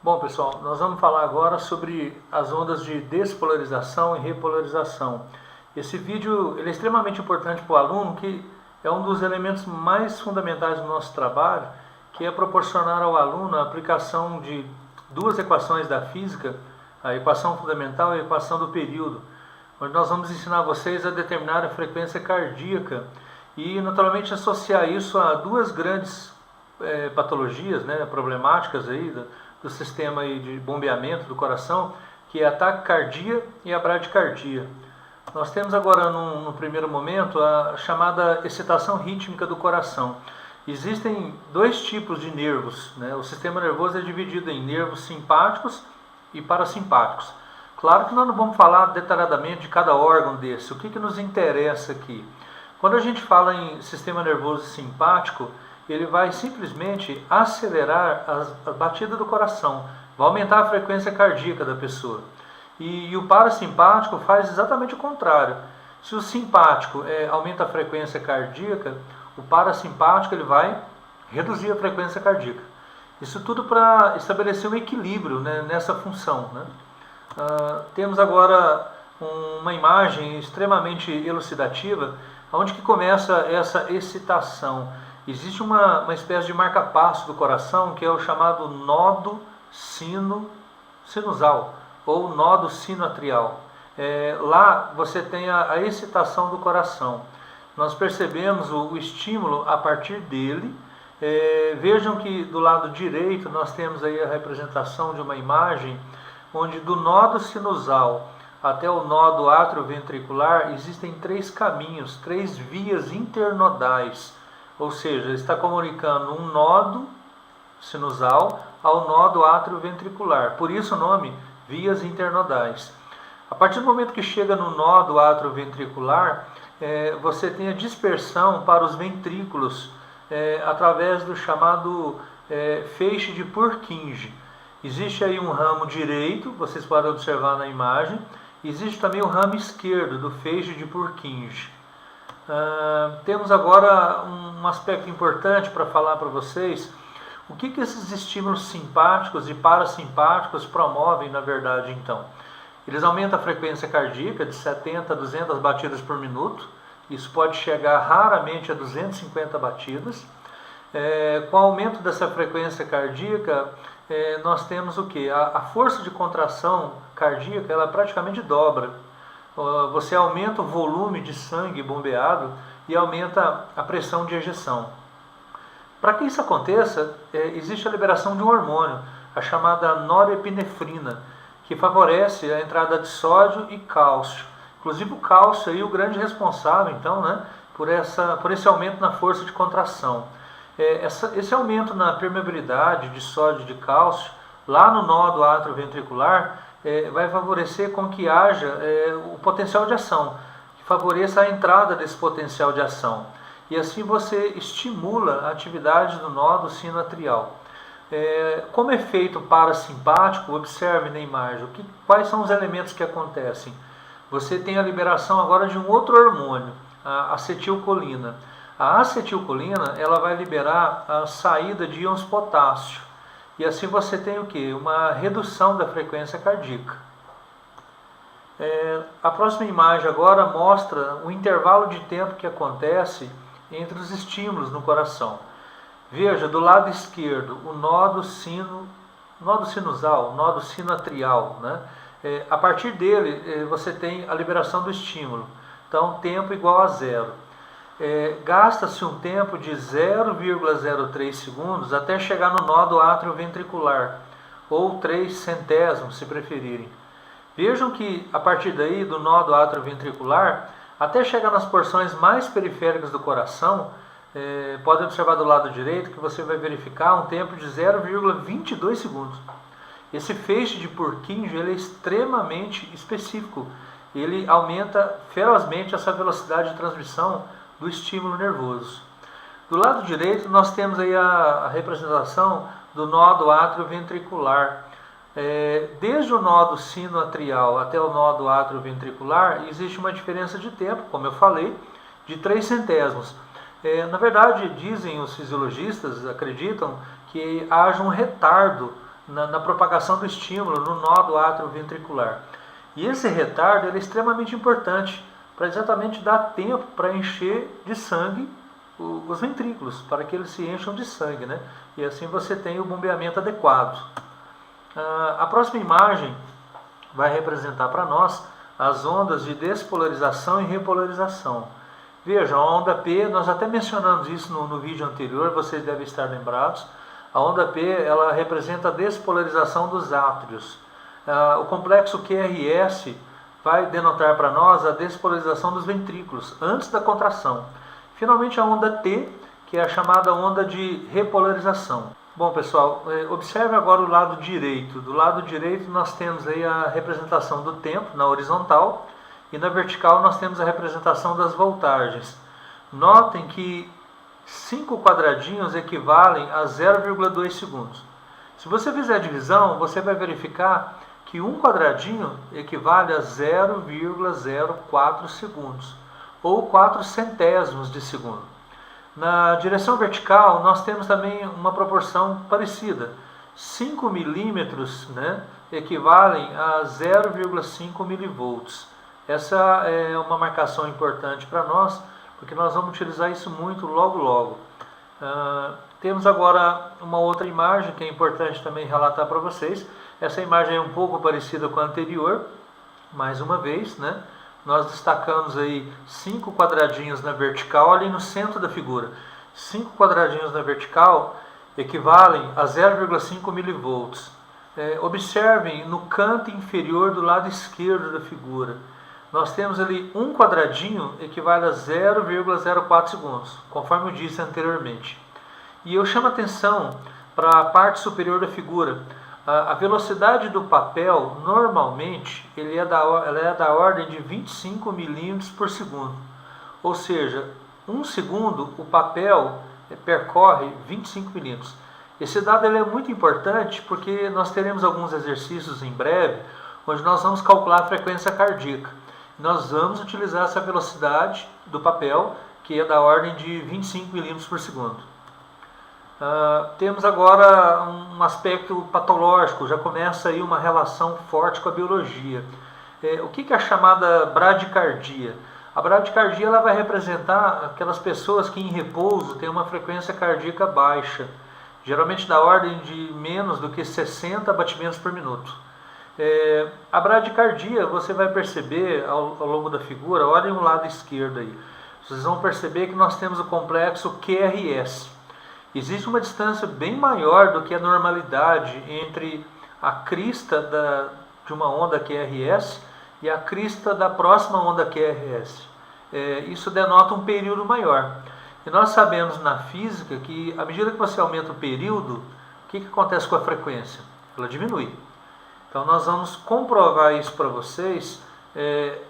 Bom, pessoal, nós vamos falar agora sobre as ondas de despolarização e repolarização. Esse vídeo ele é extremamente importante para o aluno, que é um dos elementos mais fundamentais do nosso trabalho, que é proporcionar ao aluno a aplicação de duas equações da física, a equação fundamental e a equação do período, onde nós vamos ensinar vocês a determinar a frequência cardíaca e, naturalmente, associar isso a duas grandes patologias, problemáticas aí do sistema aí de bombeamento do coração, que é a taquicardia e a bradicardia. Nós temos agora, no primeiro momento, a chamada excitação rítmica do coração. Existem dois tipos de nervos, O sistema nervoso é dividido em nervos simpáticos e parasimpáticos. Claro que nós não vamos falar detalhadamente de cada órgão desse. O que nos interessa aqui? Quando a gente fala em sistema nervoso simpático, ele vai simplesmente acelerar a batida do coração, vai aumentar a frequência cardíaca da pessoa. E o parasimpático faz exatamente o contrário. Se o simpático aumenta a frequência cardíaca, o parasimpático ele vai reduzir a frequência cardíaca. Isso tudo para estabelecer um equilíbrio, nessa função. Temos agora uma imagem extremamente elucidativa, onde que começa essa excitação. Existe uma espécie de marca-passo do coração, que é o chamado nodo sinusal, ou nodo sinoatrial. Lá você tem a excitação do coração. Nós percebemos o estímulo a partir dele. Vejam que do lado direito nós temos aí a representação de uma imagem, onde do nodo sinusal até o nodo atrioventricular existem três caminhos, três vias internodais. Ou seja, está comunicando um nodo sinusal ao nodo atrioventricular. Por isso o nome, vias internodais. A partir do momento que chega no nodo atrioventricular, você tem a dispersão para os ventrículos, através do chamado feixe de Purkinje. Existe aí um ramo direito, vocês podem observar na imagem. Existe também o ramo esquerdo do feixe de Purkinje. Temos agora um aspecto importante para falar para vocês. O que esses estímulos simpáticos e parasimpáticos promovem, na verdade, então? Eles aumentam a frequência cardíaca de 70 a 200 batidas por minuto. Isso pode chegar raramente a 250 batidas. Com o aumento dessa frequência cardíaca, nós temos o quê? A força de contração cardíaca ela praticamente dobra. Você aumenta o volume de sangue bombeado e aumenta a pressão de ejeção. Para que isso aconteça, existe a liberação de um hormônio, a chamada norepinefrina, que favorece a entrada de sódio e cálcio. Inclusive o cálcio é o grande responsável, então, por esse aumento na força de contração. Esse aumento na permeabilidade de sódio e de cálcio, lá no nodo atrioventricular, vai favorecer com que haja o potencial de ação, que favoreça a entrada desse potencial de ação. E assim você estimula a atividade do nodo sinoatrial. Como efeito parasimpático, observe na imagem quais são os elementos que acontecem. Você tem a liberação agora de um outro hormônio, a acetilcolina. A acetilcolina ela vai liberar a saída de íons potássio. E assim você tem o quê? Uma redução da frequência cardíaca. A próxima imagem agora mostra o intervalo de tempo que acontece entre os estímulos no coração. Veja, do lado esquerdo, o nodo sinusal, o nodo sinoatrial. A partir dele, você tem a liberação do estímulo. Então, tempo igual a zero. Gasta-se um tempo de 0,03 segundos até chegar no nodo atrioventricular, ou 3 centésimos, se preferirem. Vejam que, a partir daí, do nodo atrioventricular, até chegar nas porções mais periféricas do coração, pode observar do lado direito que você vai verificar um tempo de 0,22 segundos. Esse feixe de Purkinje ele é extremamente específico. Ele aumenta ferozmente essa velocidade de transmissão do estímulo nervoso. Do lado direito nós temos aí a representação do nodo atrioventricular. Desde o nodo sinoatrial até o nodo atrioventricular existe uma diferença de tempo, como eu falei, de 3 centésimos. Na verdade, dizem os fisiologistas, acreditam que haja um retardo na propagação do estímulo no nó do átrio ventricular. E esse retardo ele é extremamente importante para exatamente dar tempo para encher de sangue os ventrículos, para que eles se encham de sangue, né? E assim você tem o bombeamento adequado. A próxima imagem vai representar para nós as ondas de despolarização e repolarização. Vejam, a onda P, nós até mencionamos isso no vídeo anterior, vocês devem estar lembrados. A onda P, ela representa a despolarização dos átrios. O complexo QRS vai denotar para nós a despolarização dos ventrículos, antes da contração. Finalmente a onda T, que é a chamada onda de repolarização. Bom pessoal, observe agora o lado direito. Do lado direito nós temos aí a representação do tempo na horizontal e na vertical nós temos a representação das voltagens. Notem que 5 quadradinhos equivalem a 0,2 segundos. Se você fizer a divisão, você vai verificar que um quadradinho equivale a 0,04 segundos, ou 4 centésimos de segundo. Na direção vertical, nós temos também uma proporção parecida. 5 milímetros, né, equivalem a 0,5 milivolts. Essa é uma marcação importante para nós, porque nós vamos utilizar isso muito logo. Temos agora uma outra imagem que é importante também relatar para vocês. Essa imagem é um pouco parecida com a anterior, mais uma vez, né? Nós destacamos aí 5 quadradinhos na vertical ali no centro da figura. 5 quadradinhos na vertical equivalem a 0,5 milivolts. Observem no canto inferior do lado esquerdo da figura. Nós temos ali um quadradinho equivale a 0,04 segundos, conforme eu disse anteriormente. E eu chamo a atenção para a parte superior da figura. A velocidade do papel, normalmente, ela é da ordem de 25 milímetros por segundo. Ou seja, 1 segundo o papel percorre 25 milímetros. Esse dado ele é muito importante porque nós teremos alguns exercícios em breve, onde nós vamos calcular a frequência cardíaca. Nós vamos utilizar essa velocidade do papel, que é da ordem de 25 milímetros por segundo. Temos agora um aspecto patológico, já começa aí uma relação forte com a biologia. O que é a chamada bradicardia? A bradicardia ela vai representar aquelas pessoas que em repouso têm uma frequência cardíaca baixa, geralmente da ordem de menos do que 60 batimentos por minuto. A bradicardia você vai perceber ao longo da figura, olhem o lado esquerdo aí, vocês vão perceber que nós temos o complexo QRS. Existe uma distância bem maior do que a normalidade entre a crista de uma onda QRS e a crista da próxima onda QRS. Isso denota um período maior. E nós sabemos na física que, à medida que você aumenta o período, o que acontece com a frequência? Ela diminui. Então nós vamos comprovar isso para vocês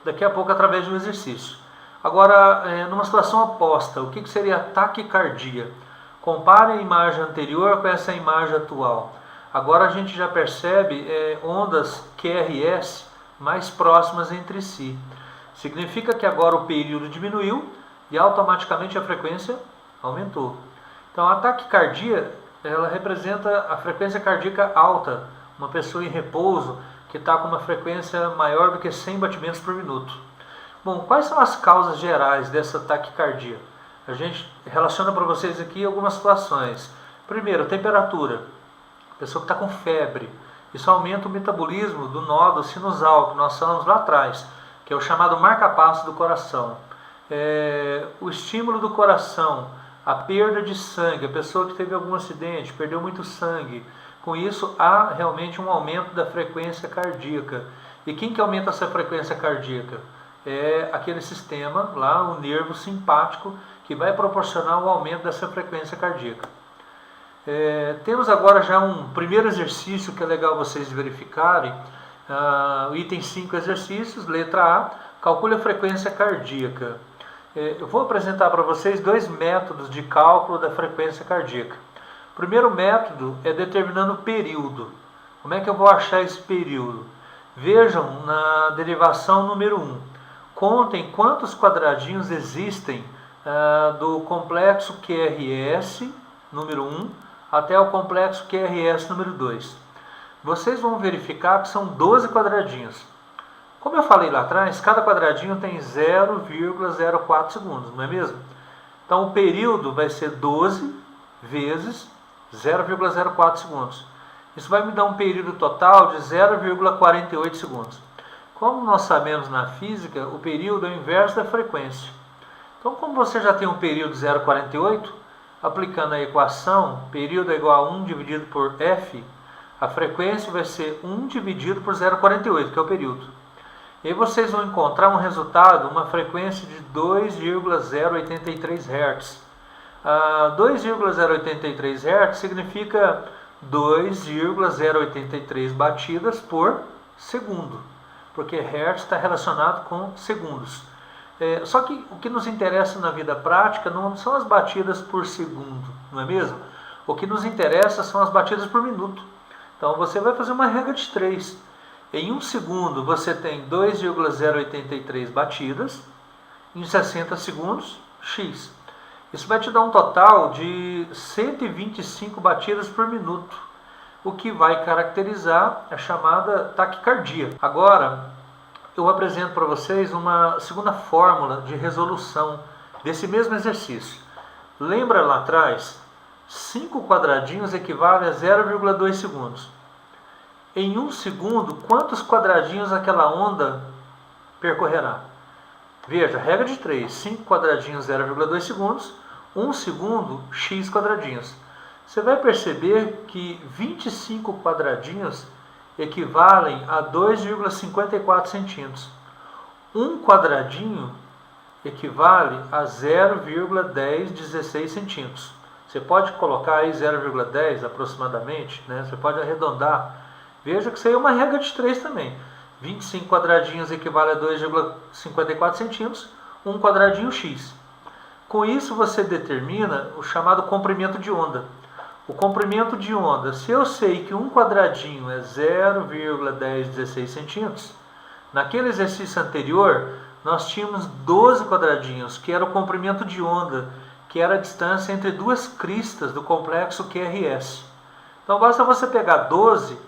daqui a pouco através de um exercício. Agora, numa situação oposta, o que seria a taquicardia? Compare a imagem anterior com essa imagem atual. Agora a gente já percebe ondas QRS mais próximas entre si. Significa que agora o período diminuiu e automaticamente a frequência aumentou. Então a taquicardia ela representa a frequência cardíaca alta, uma pessoa em repouso que está com uma frequência maior do que 100 batimentos por minuto. Bom, quais são as causas gerais dessa taquicardia? A gente relaciona para vocês aqui algumas situações. Primeiro, temperatura. A pessoa que está com febre. Isso aumenta o metabolismo do nódo sinusal, que nós falamos lá atrás, que é o chamado marca-passo do coração. O estímulo do coração, a perda de sangue, a pessoa que teve algum acidente, perdeu muito sangue. Com isso, há realmente um aumento da frequência cardíaca. E quem que aumenta essa frequência cardíaca? É aquele sistema lá, o nervo simpático, que vai proporcionar o aumento dessa frequência cardíaca. Temos agora já um primeiro exercício que é legal vocês verificarem. O item 5 exercícios, letra A, calcule a frequência cardíaca. Eu vou apresentar para vocês 2 métodos de cálculo da frequência cardíaca. O primeiro método é determinando o período. Como é que eu vou achar esse período? Vejam na derivação número 1. Contem quantos quadradinhos existem do complexo QRS número 1 até o complexo QRS número 2. vocês vão verificar que são 12 quadradinhos. Como eu falei lá atrás, cada quadradinho tem 0,04 segundos, não é mesmo? Então o período vai ser 12 vezes 0,04 segundos. Isso vai me dar um período total de 0,48 segundos. Como nós sabemos na física, o período é o inverso da frequência. Então, como você já tem um período 0,48, aplicando a equação, período é igual a 1 dividido por f, a frequência vai ser 1 dividido por 0,48, que é o período. E aí vocês vão encontrar um resultado, uma frequência de 2,083 Hz. 2,083 Hz significa 2,083 batidas por segundo, porque Hertz está relacionado com segundos. Só que o que nos interessa na vida prática não são as batidas por segundo, não é mesmo? O que nos interessa são as batidas por minuto. Então você vai fazer uma regra de 3. Em 1 segundo você tem 2,083 batidas, em 60 segundos, x. Isso vai te dar um total de 125 batidas por minuto, o que vai caracterizar a chamada taquicardia. Agora, eu apresento para vocês uma segunda fórmula de resolução desse mesmo exercício. Lembra lá atrás? 5 quadradinhos equivale a 0,2 segundos. Em 1 segundo, quantos quadradinhos aquela onda percorrerá? Veja, regra de 3, 5 quadradinhos, 0,2 segundos, 1 segundo, x quadradinhos. Você vai perceber que 25 quadradinhos equivalem a 2,54 centímetros. Um quadradinho equivale a 0,1016 centímetros. Você pode colocar aí 0,10 aproximadamente, né? Você pode arredondar. Veja que isso aí é uma regra de 3 também. 25 quadradinhos equivale a 2,54 centímetros, um quadradinho x. Com isso você determina o chamado comprimento de onda. O comprimento de onda, se eu sei que um quadradinho é 0,1016 centímetros, naquele exercício anterior nós tínhamos 12 quadradinhos, que era o comprimento de onda, que era a distância entre duas cristas do complexo QRS. Então basta você pegar 12,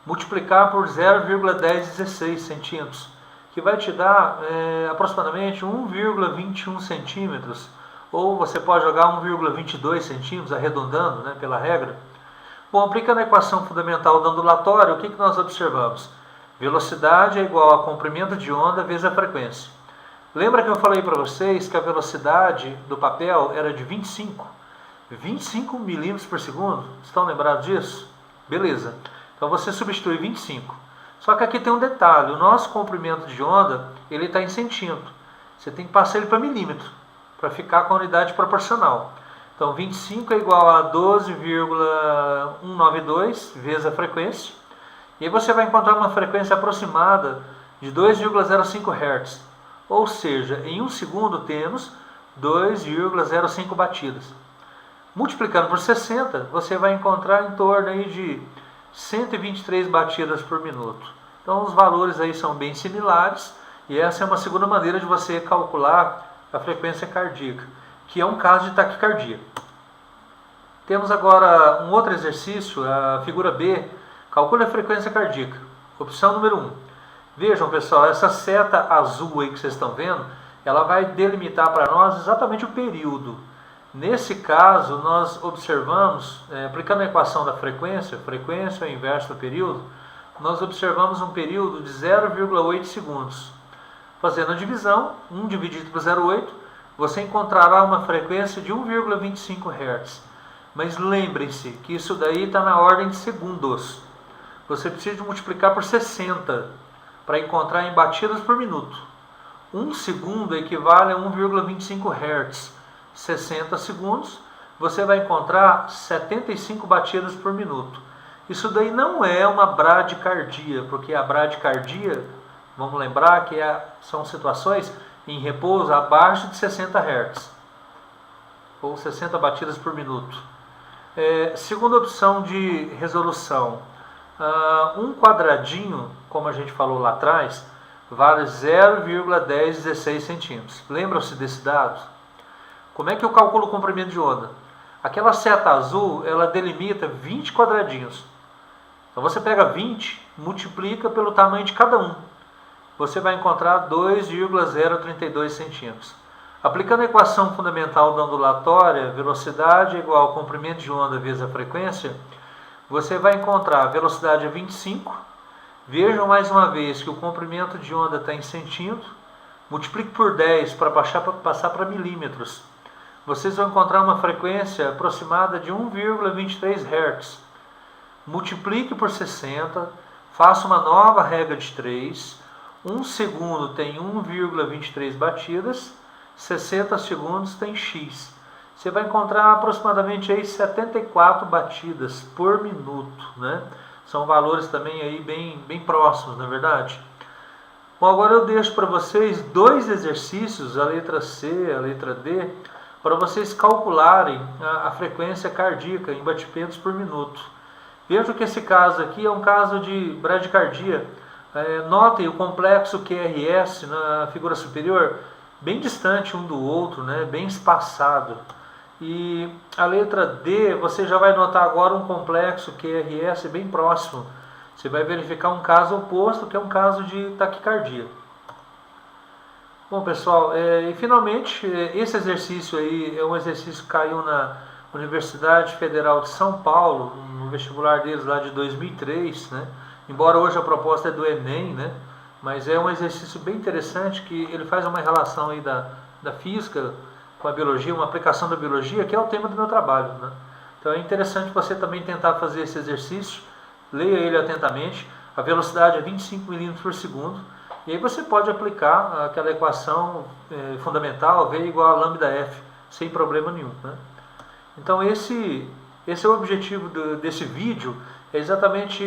multiplicar por 0,1016 centímetros, que vai te dar aproximadamente 1,21 centímetros, ou você pode jogar 1,22 centímetros, arredondando, né, pela regra. Bom, aplicando a equação fundamental do ondulatório, o que nós observamos? Velocidade é igual a comprimento de onda vezes a frequência. Lembra que eu falei para vocês que a velocidade do papel era de 25 milímetros por segundo? Estão lembrados disso? Beleza. Então você substitui 25. Só que aqui tem um detalhe, o nosso comprimento de onda ele está em centímetro. Você tem que passar ele para milímetro, para ficar com a unidade proporcional. Então 25 é igual a 12,192 vezes a frequência. E aí você vai encontrar uma frequência aproximada de 2,05 Hz. Ou seja, em 1 segundo temos 2,05 batidas. Multiplicando por 60, você vai encontrar em torno aí de 123 batidas por minuto. Então os valores aí são bem similares e essa é uma segunda maneira de você calcular a frequência cardíaca, que é um caso de taquicardia. Temos agora um outro exercício, a figura B, calcule a frequência cardíaca. Opção número 1. Vejam pessoal, essa seta azul aí que vocês estão vendo, ela vai delimitar para nós exatamente o período. Nesse caso, nós observamos, aplicando a equação da frequência é o inverso do período, nós observamos um período de 0,8 segundos. Fazendo a divisão, 1 dividido por 0,8, você encontrará uma frequência de 1,25 Hz. Mas lembrem-se que isso daí está na ordem de segundos. Você precisa multiplicar por 60 para encontrar em batidas por minuto. 1 segundo equivale a 1,25 Hz. 60 segundos, você vai encontrar 75 batidas por minuto. Isso daí não é uma bradicardia, porque a bradicardia, vamos lembrar que são situações em repouso abaixo de 60 Hz, ou 60 batidas por minuto. Segunda opção de resolução, um quadradinho, como a gente falou lá atrás, vale 0,1016 centímetros. Lembram-se desse dado? Como é que eu calculo o comprimento de onda? Aquela seta azul, ela delimita 20 quadradinhos. Então você pega 20, multiplica pelo tamanho de cada um. Você vai encontrar 2,032 centímetros. Aplicando a equação fundamental da ondulatória, velocidade é igual ao comprimento de onda vezes a frequência, você vai encontrar a velocidade é 25. Vejam mais uma vez que o comprimento de onda está em centímetro. Multiplique por 10 para passar para milímetros. Vocês vão encontrar uma frequência aproximada de 1,23 Hz. Multiplique por 60, faça uma nova regra de 3. 1 segundo tem 1,23 batidas, 60 segundos tem X. Você vai encontrar aproximadamente aí 74 batidas por minuto, né? São valores também aí bem próximos, na verdade. Bom, agora eu deixo para vocês dois exercícios, a letra C, a letra D, para vocês calcularem a frequência cardíaca em batimentos por minuto. Veja que esse caso aqui é um caso de bradicardia. Notem o complexo QRS na figura superior, bem distante um do outro, né? Bem espaçado. E a letra D, você já vai notar agora um complexo QRS bem próximo. Você vai verificar um caso oposto, que é um caso de taquicardia. Bom, pessoal, e finalmente, esse exercício aí é um exercício que caiu na Universidade Federal de São Paulo, no vestibular deles lá de 2003, né? Embora hoje a proposta é do Enem, né? Mas é um exercício bem interessante que ele faz uma relação aí da física com a biologia, uma aplicação da biologia, que é o tema do meu trabalho, né? Então é interessante você também tentar fazer esse exercício, leia ele atentamente, a velocidade é 25 milímetros por segundo, e aí você pode aplicar aquela equação fundamental, V igual a lambda F, sem problema nenhum, né? Então esse é o objetivo desse vídeo, é exatamente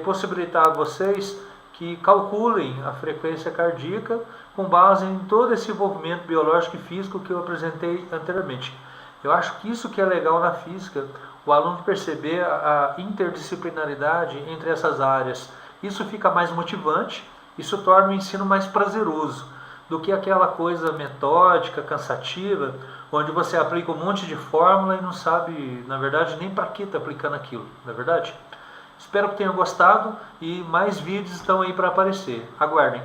possibilitar a vocês que calculem a frequência cardíaca com base em todo esse envolvimento biológico e físico que eu apresentei anteriormente. Eu acho que isso que é legal na física, o aluno perceber a interdisciplinaridade entre essas áreas. Isso fica mais motivante, isso torna o ensino mais prazeroso do que aquela coisa metódica, cansativa, onde você aplica um monte de fórmula e não sabe, na verdade, nem para que está aplicando aquilo, não é verdade? Espero que tenham gostado e mais vídeos estão aí para aparecer. Aguardem!